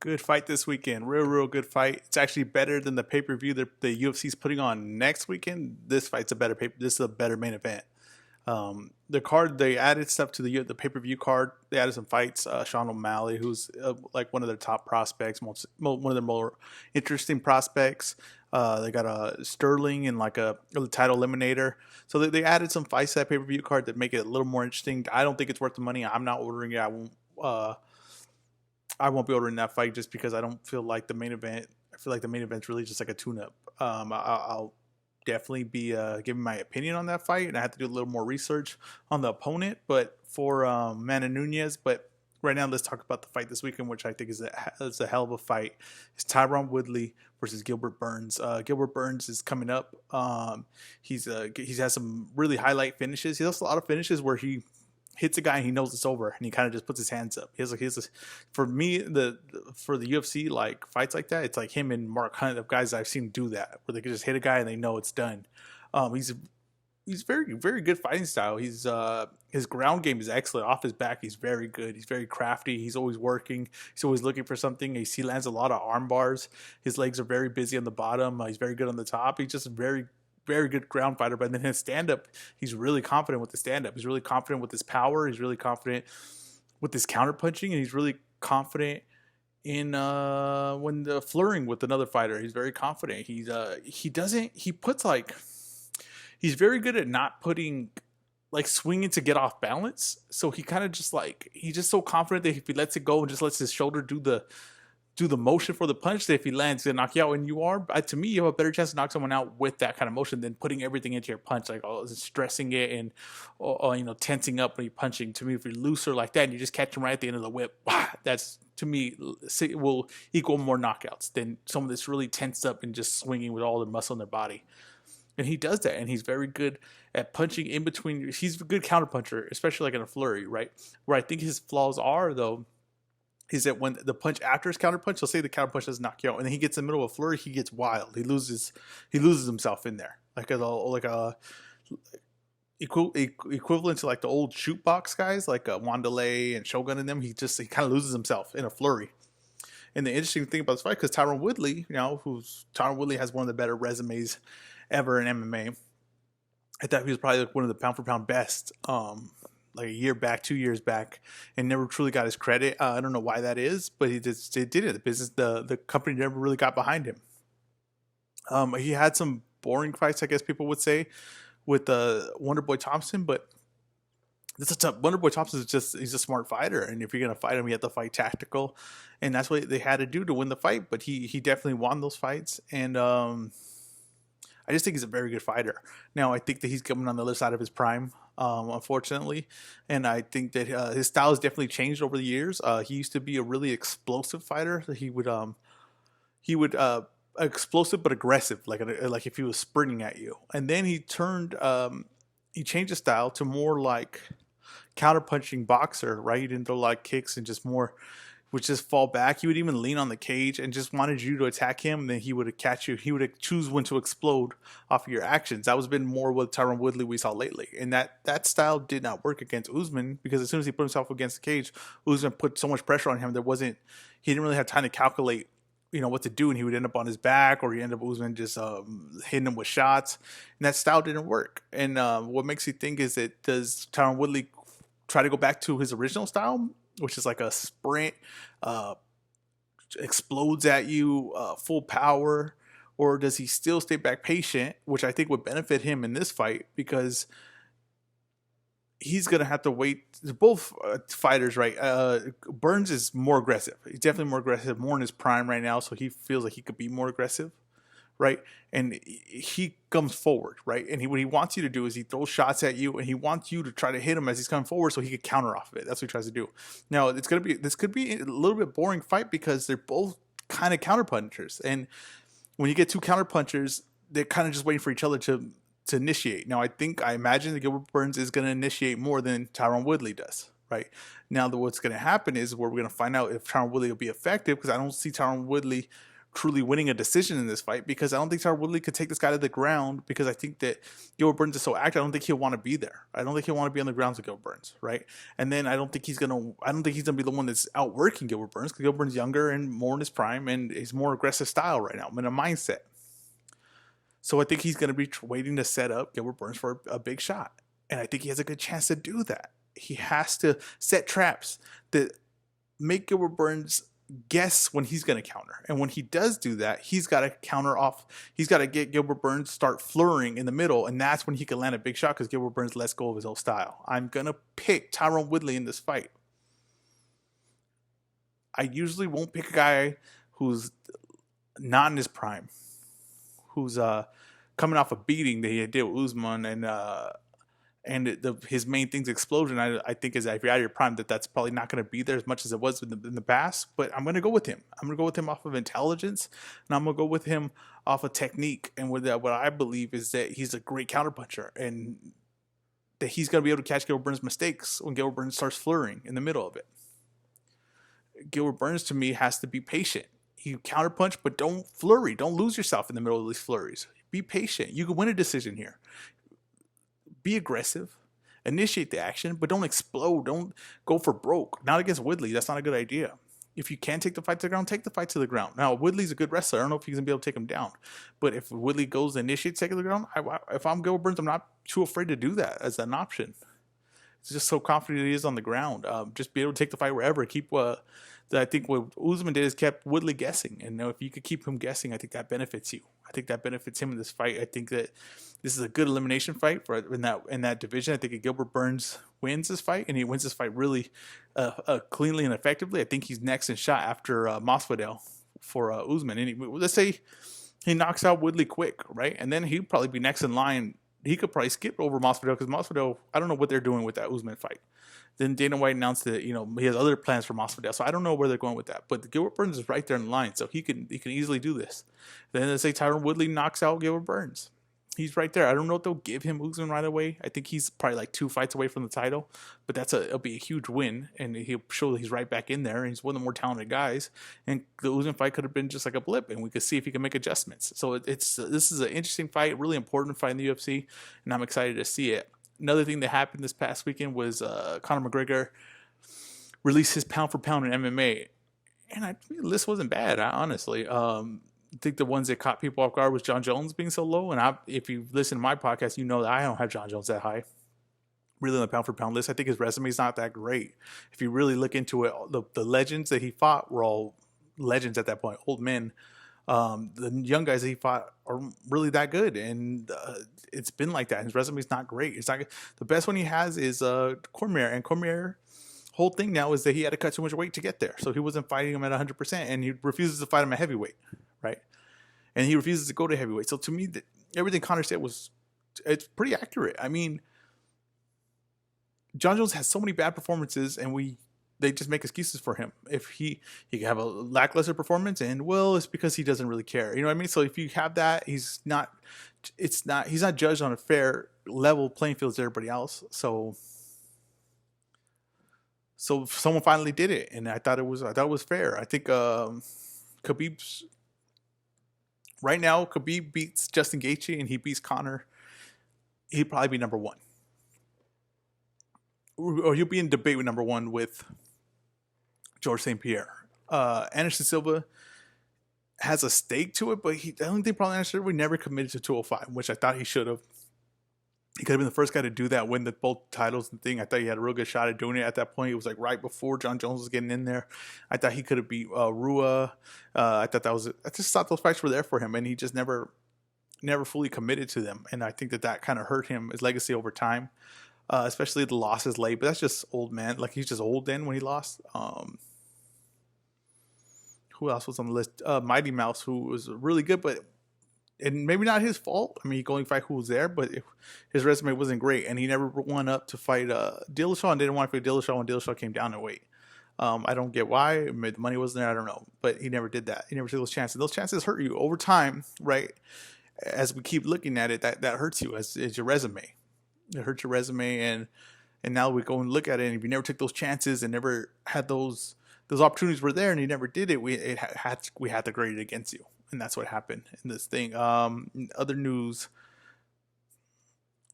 Good fight this weekend. Real good fight. It's actually better than the pay-per-view that the UFC is putting on next weekend. This fight's a better paper. This is a better main event. The card, they added stuff to the pay-per-view card. They added some fights. Sean O'Malley, who's like one of their top prospects, one of their more interesting prospects. They got a Sterling and like a title eliminator. So they added some fights to that pay-per-view card that make it a little more interesting. I don't think it's worth the money. I'm not ordering it. I won't be ordering that fight just because I don't feel like the main event. I feel like the main event's really just like a tune-up. I'll definitely be giving my opinion on that fight, and I have to do a little more research on the opponent. But for Mana Nunez, but right now let's talk about the fight this weekend, which I think is a hell of a fight. It's Tyron Woodley versus Gilbert Burns. Gilbert Burns is coming up. He's has some really highlight finishes. He has a lot of finishes where he hits a guy and he knows it's over and he kind of just puts his hands up. For me, for the UFC like fights like that, it's like him and Mark Hunt of guys I've seen do that where they can just hit a guy and they know it's done. He's very good fighting style. His ground game is excellent. Off his back, he's very good. He's very crafty. He's always working. He's always looking for something. He lands a lot of arm bars. His legs are very busy on the bottom. He's very good on the top. He's just very good ground fighter, but then his stand-up, he's really confident with the stand-up. He's really confident with his power. He's really confident with his counter-punching, and he's really confident in when flirting with another fighter. He's very confident. He's very good at not putting, like, swinging to get off balance. So he kind of just he's just so confident that if he lets it go and just lets his shoulder do the motion for the punch, that if he lands, he'll knock you out. And to me, you have a better chance to knock someone out with that kind of motion than putting everything into your punch, like stressing it and tensing up when you're punching. To me, if you're looser like that and you just catch him right at the end of the whip, that's, to me, will equal more knockouts than someone that's really tensed up and just swinging with all the muscle in their body. And he does that, and he's very good at punching in between. He's a good counterpuncher, especially like in a flurry, right? Where I think his flaws are, though, is that when the punch after his counter punch, he'll say the counter punch doesn't knock you out, and then he gets in the middle of a flurry, he gets wild. He loses himself in there, like a equivalent to like the old shoot box guys, like Wanderlei and Shogun and them. He kind of loses himself in a flurry. And the interesting thing about this fight, because Tyron Woodley, Tyron Woodley has one of the better resumes ever in MMA. I thought he was probably like one of the pound for pound best. Like a year back, 2 years back, and never truly got his credit. I don't know why that is, but he did it. The company never really got behind him. He had some boring fights, I guess people would say, with Wonderboy Thompson, but Wonderboy Thompson he's a smart fighter, and if you're gonna fight him, you have to fight tactical, and that's what they had to do to win the fight. But he definitely won those fights, and I just think he's a very good fighter. Now I think that he's coming on the other side of his prime. Unfortunately, and I think that his style has definitely changed over the years. He used to be a really explosive fighter. He would explosive but aggressive, like if he was sprinting at you. And then he changed his style to more like counter-punching boxer, right? He didn't throw like kicks and would just fall back. He would even lean on the cage and just wanted you to attack him. And then he would catch you. He would choose when to explode off of your actions. That was been more what Tyron Woodley we saw lately. And that style did not work against Usman, because as soon as he put himself against the cage, Usman put so much pressure on him. He didn't really have time to calculate, what to do. And he would end up on his back, or he ended up Usman just hitting him with shots. And that style didn't work. And what makes you think is that does Tyron Woodley try to go back to his original style, which is like a sprint, explodes at you, full power, or does he still stay back patient, which I think would benefit him in this fight, because he's going to have to wait. They're both fighters, right? Burns is more aggressive. He's definitely more aggressive, more in his prime right now, so he feels like he could be more aggressive, right? And he comes forward, right? And what he wants you to do is he throws shots at you, and he wants you to try to hit him as he's coming forward so he could counter off of it. That's what he tries to do. Now, this could be a little bit boring fight, because they're both kind of counter punchers. And when you get two counter punchers, they're kind of just waiting for each other to initiate. Now, I imagine that Gilbert Burns is going to initiate more than Tyron Woodley does, right? Now, what's going to happen is we're going to find out if Tyron Woodley will be effective, because I don't see Tyron Woodley truly winning a decision in this fight, because I don't think Tyron Woodley could take this guy to the ground, because I think that Gilbert Burns is so active. I don't think he'll want to be there. I don't think he'll want to be on the ground with Gilbert Burns, right? And then I don't think he's gonna be the one that's outworking Gilbert Burns, because Gilbert Burns is younger and more in his prime, and he's more aggressive style right now, in a mindset. So I think he's gonna be waiting to set up Gilbert Burns for a big shot, and I think he has a good chance to do that. He has to set traps that make Gilbert Burns guess when he's going to counter. And when he does do that, he's got to counter off. He's got to get Gilbert Burns start flurrying in the middle, and that's when he can land a big shot, because Gilbert Burns lets go of his old style. I'm going to pick Tyron Woodley in this fight. I usually won't pick a guy who's not in his prime, who's coming off a beating that he did with Usman, and his main thing's explosion. I think is that if you're out of your prime, that's probably not going to be there as much as it was in the past. But I'm going to go with him. I'm going to go with him off of intelligence, and I'm going to go with him off of technique. And with what I believe is that he's a great counterpuncher, and that he's going to be able to catch Gilbert Burns' mistakes when Gilbert Burns starts flurrying in the middle of it. Gilbert Burns, to me, has to be patient. You counterpunch, but don't flurry. Don't lose yourself in the middle of these flurries. Be patient. You can win a decision here. Be aggressive, initiate the action, but don't explode. Don't go for broke. Not against Woodley. That's not a good idea. If you can take the fight to the ground, take the fight to the ground. Now, Woodley's a good wrestler. I don't know if he's going to be able to take him down. But if Woodley goes and initiates taking the ground, if I'm Gilbert Burns, I'm not too afraid to do that as an option. It's just so confident he is on the ground. Just be able to take the fight wherever. I think what Usman did is kept Woodley guessing. And if you could keep him guessing, I think that benefits you. I think that benefits him in this fight. I think that this is a good elimination fight in that division. I think if Gilbert Burns wins this fight, and he wins this fight really cleanly and effectively, I think he's next in shot after Masvidal for Usman. And let's say he knocks out Woodley quick, right? And then he'd probably be next in line. He could probably skip over Masvidal, because Masvidal, I don't know what they're doing with that Usman fight. Then Dana White announced that he has other plans for Masvidal, so I don't know where they're going with that. But Gilbert Burns is right there in line, so he can easily do this. Then let's say Tyron Woodley knocks out Gilbert Burns. He's right there. I don't know if they'll give him Usman right away. I think he's probably like 2 fights away from the title, but it'll be a huge win, and he'll show that he's right back in there, and he's one of the more talented guys. And the Usman fight could have been just like a blip, and we could see if he can make adjustments. So this is an interesting fight, really important fight in the UFC, and I'm excited to see it. Another thing that happened this past weekend was Conor McGregor released his pound for pound in MMA, and the list wasn't bad, honestly. I think the ones that caught people off guard was John Jones being so low. And if you listen to my podcast, you know that I don't have John Jones that high. Really on the pound for pound list, I think his resume is not that great. If you really look into it, the legends that he fought were all legends at that point, old men. The young guys that he fought are really that good, and it's been like that. His resume is not great. It's not the best one he has is Cormier, and Cormier. Whole thing now is that he had to cut so much weight to get there, so he wasn't fighting him at 100%, and he refuses to fight him at heavyweight, right? And he refuses to go to heavyweight. So to me, everything Conor said it's pretty accurate. I mean, John Jones has so many bad performances, and they just make excuses for him. If he can have a lackluster performance, and it's because he doesn't really care. You know what I mean? So if you have that, he's not judged on a fair level playing field as everybody else. So someone finally did it, and I thought it was fair. I think Khabib's right now. Khabib beats Justin Gaethje, and he beats Conor. He'd probably be number one, or he'll be in debate with number one with George St. Pierre. Anderson Silva has a stake to it, but I don't think probably Anderson Silva never committed to 205, which I thought he should have. He could have been the first guy to do that, win both titles and thing. I thought he had a real good shot at doing it at that point. It was like right before John Jones was getting in there. I thought he could have beat Rua. I just thought those fights were there for him, and he just never fully committed to them. And I think that kind of hurt his legacy over time, especially the losses late. But that's just old man. Like, he's just old then when he lost. Who else was on the list? Mighty Mouse, who was really good, and maybe not his fault. I mean, he could only fight who was there, but his resume wasn't great, and he never won up to fight Dillashaw, and didn't want to fight Dillashaw when Dillashaw came down in weight. I don't get why. The money wasn't there. I don't know, but he never did that. He never took those chances. Those chances hurt you over time, right? As we keep looking at it, that hurts you as your resume. It hurts your resume, and now we go and look at it, and if you never took those chances and never had those those opportunities were there and you never did it, we had to grade it against you, and that's what happened in this thing. Other news,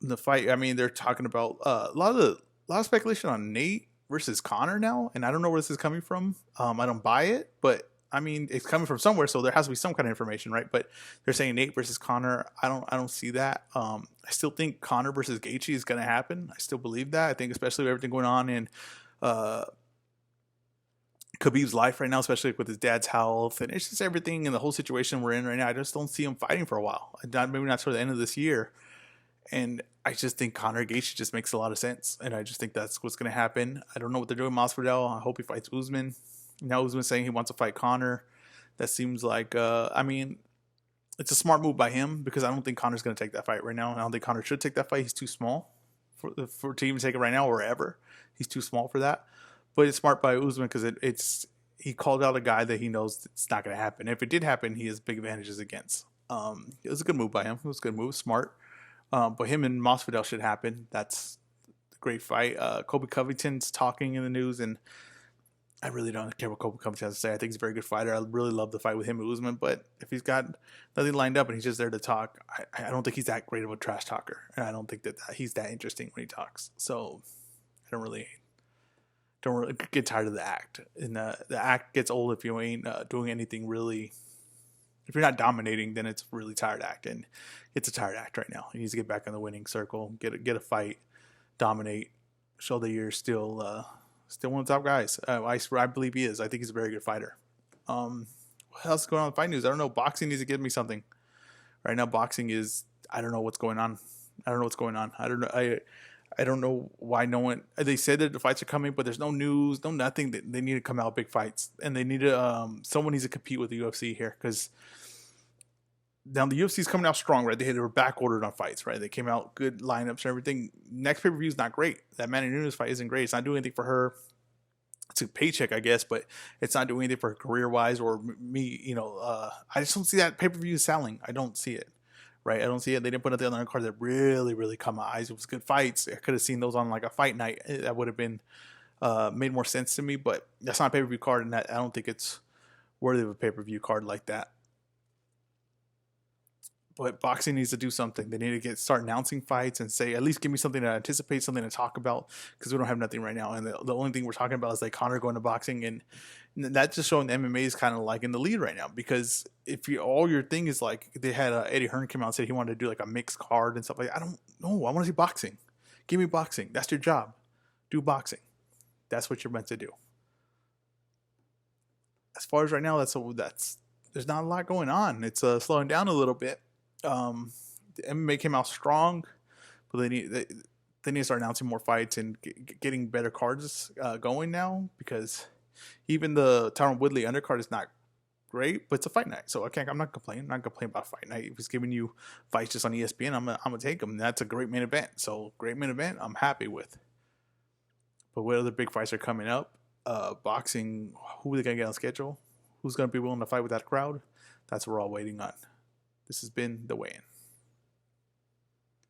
in the fight, I mean, they're talking about a lot of speculation on Nate versus Conor now, and I don't know where this is coming from. I don't buy it, but I mean, it's coming from somewhere, so there has to be some kind of information, right? But they're saying Nate versus Conor. I don't see that. I still think Conor versus Gaethje is going to happen. I still believe that. I think, especially with everything going on in Khabib's life right now, especially with his dad's health, and it's just everything in the whole situation we're in right now. I just don't see him fighting for a while. Maybe not toward the end of this year. And I just think Conor Gaethje just makes a lot of sense, and I just think that's what's going to happen. I don't know what they're doing with Masvidal. I hope he fights Usman. Now Usman's saying he wants to fight Conor. That seems like, I mean, it's a smart move by him because I don't think Conor's going to take that fight right now. I don't think Conor should take that fight. He's too small for to even take it right now or ever. He's too small for that. But it's smart by Usman because he called out a guy that he knows it's not going to happen. If it did happen, he has big advantages against. It was a good move by him. It was a good move, smart. But him and Masvidal should happen. That's a great fight. Colby Covington's talking in the news, and I really don't care what Colby Covington has to say. I think he's a very good fighter. I really love the fight with him and Usman, but if he's got nothing lined up and he's just there to talk, I don't think he's that great of a trash talker, and I don't think that he's that interesting when he talks. So I don't really get tired of the act, and the act gets old if you ain't doing anything really. If you're not dominating, then it's a really tired act, and it's a tired act right now. He needs to get back in the winning circle, get a fight, dominate, show that you're still one of the top guys. I believe he is. I think he's a very good fighter. What else is going on in fight news? I don't know. Boxing needs to give me something. Right now, boxing is, I don't know what's going on. I don't know. I don't know why no one. They said that the fights are coming, but there's no news, no nothing. They need to come out big fights, and they need to. Someone needs to compete with the UFC here because now the UFC is coming out strong, right? They were back ordered on fights, right? They came out good lineups and everything. Next pay per view is not great. That Manny Nunes fight isn't great. It's not doing anything for her. It's a paycheck, I guess, but it's not doing anything for her career wise or me. I just don't see that pay per view selling. I don't see it. Right, I don't see it. They didn't put nothing on the card that really, really caught my eyes. It was good fights. I could have seen those on like a fight night. That would have been made more sense to me. But that's not a pay-per-view card, and I don't think it's worthy of a pay-per-view card like that. But boxing needs to do something. They need to start announcing fights and say, at least give me something to anticipate, something to talk about, because we don't have nothing right now. And the only thing we're talking about is like Conor going to boxing, and that's just showing the MMA is kind of like in the lead right now. Because if all your thing is like, they had Eddie Hearn come out and said he wanted to do like a mixed card and stuff like that. I don't know. I want to see boxing. Give me boxing. That's your job. Do boxing. That's what you're meant to do. As far as right now, that's there's not a lot going on. It's slowing down a little bit. The MMA came out strong, but they need to start announcing more fights and getting better cards going now, because even the Tyron Woodley undercard is not great, but it's a fight night, so I'm not complaining. I'm not complaining about fight night. If he's giving you fights just on ESPN, I'm gonna take them. That's a great main event. So great main event, I'm happy with. But what other big fights are coming up? Boxing, who are they gonna get on schedule? Who's gonna be willing to fight with that crowd? That's what we're all waiting on. This has been The Weigh-In.